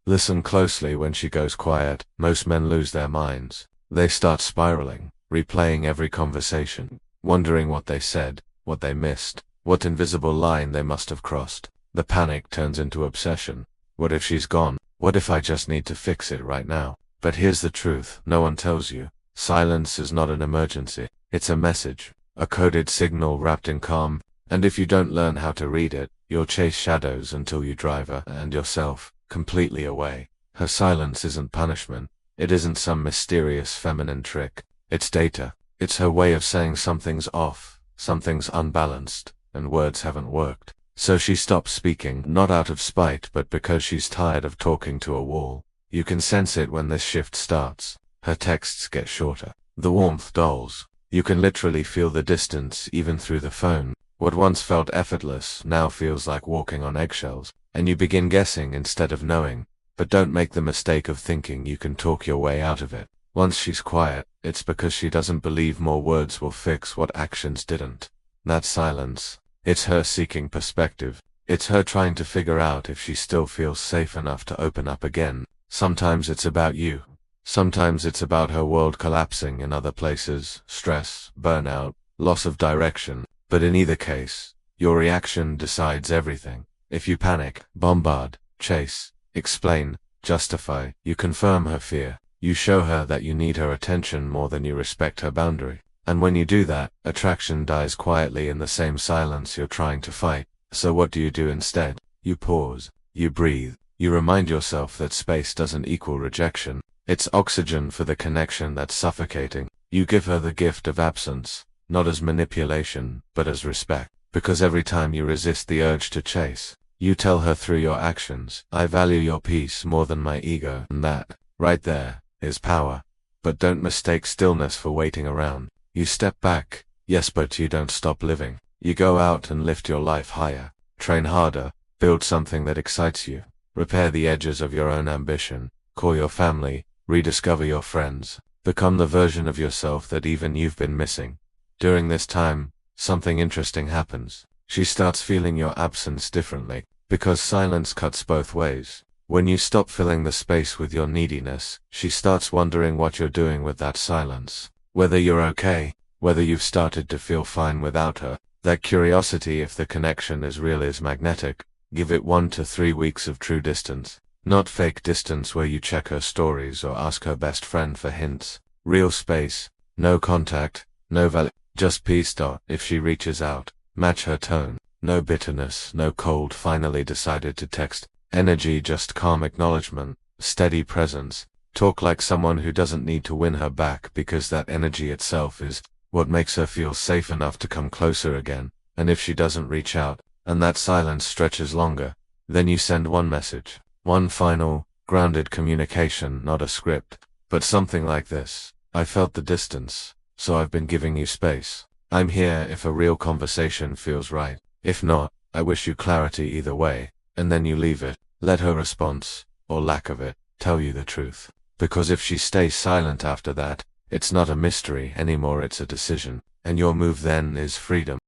Listen closely when she goes quiet. Most men lose their minds. They start spiraling, replaying every conversation, wondering what they said, what they missed, what invisible line they must have crossed. The panic turns into obsession. What if she's gone? What if I just need to fix it right now? But here's the truth no one tells you. Silence is not an emergency. It's a message, a coded signal wrapped in calm, and if you don't learn how to read it, you'll chase shadows until you drive her and yourself completely away. Her silence isn't punishment. It isn't some mysterious feminine trick. It's data. It's her way of saying something's off, something's unbalanced, and words haven't worked. So she stops speaking, not out of spite but because she's tired of talking to a wall. You can sense it when this shift starts. Her texts get shorter. The warmth dulls. You can literally feel the distance even through the phone. What once felt effortless now feels like walking on eggshells, and you begin guessing instead of knowing. But don't make the mistake of thinking you can talk your way out of it. Once she's quiet, it's because she doesn't believe more words will fix what actions didn't. That silence. It's her seeking perspective. It's her trying to figure out if she still feels safe enough to open up again. Sometimes it's about you. Sometimes it's about her world collapsing in other places, stress, burnout, loss of direction. But in either case, your reaction decides everything. If you panic, bombard, chase, explain, justify, you confirm her fear. You show her that you need her attention more than you respect her boundary. And when you do that, attraction dies quietly in the same silence you're trying to fight. So what do you do instead? You pause. You breathe. You remind yourself that space doesn't equal rejection. It's oxygen for the connection that's suffocating. You give her the gift of absence, not as manipulation, but as respect. Because every time you resist the urge to chase, you tell her through your actions, I value your peace more than my ego. And that, right there, is power. But don't mistake stillness for waiting around. You step back, yes, but you don't stop living. You go out and lift your life higher, train harder, build something that excites you, repair the edges of your own ambition, call your family, rediscover your friends, become the version of yourself that even you've been missing. During this time, something interesting happens. She starts feeling your absence differently, because silence cuts both ways. When you stop filling the space with your neediness, she starts wondering what you're doing with that silence. Whether you're okay, whether you've started to feel fine without her. That curiosity, if the connection is real, is magnetic. Give it 1 to 3 weeks of true distance. Not fake distance where you check her stories or ask her best friend for hints. Real space. No contact, no value, just peace. If she reaches out, match her tone. No bitterness, no cold finally decided to text. Energy, just calm acknowledgement, steady presence. Talk like someone who doesn't need to win her back, because that energy itself is what makes her feel safe enough to come closer again. And if she doesn't reach out, and that silence stretches longer, then you send one message. One final, grounded communication, not a script, but something like this. I felt the distance, so I've been giving you space. I'm here if a real conversation feels right. If not, I wish you clarity either way. And then you leave it. Let her response, or lack of it, tell you the truth. Because if she stays silent after that, it's not a mystery anymore, it's a decision. And your move then is freedom.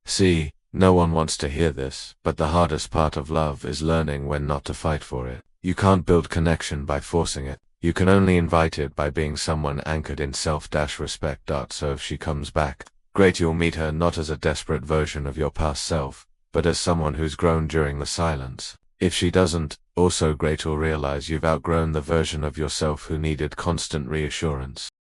See, no one wants to hear this, but the hardest part of love is learning when not to fight for it. You can't build connection by forcing it. You can only invite it by being someone anchored in self-respect. So if she comes back, great, you'll meet her not as a desperate version of your past self, but as someone who's grown during the silence. If she doesn't, also great, you'll realize you've outgrown the version of yourself who needed constant reassurance.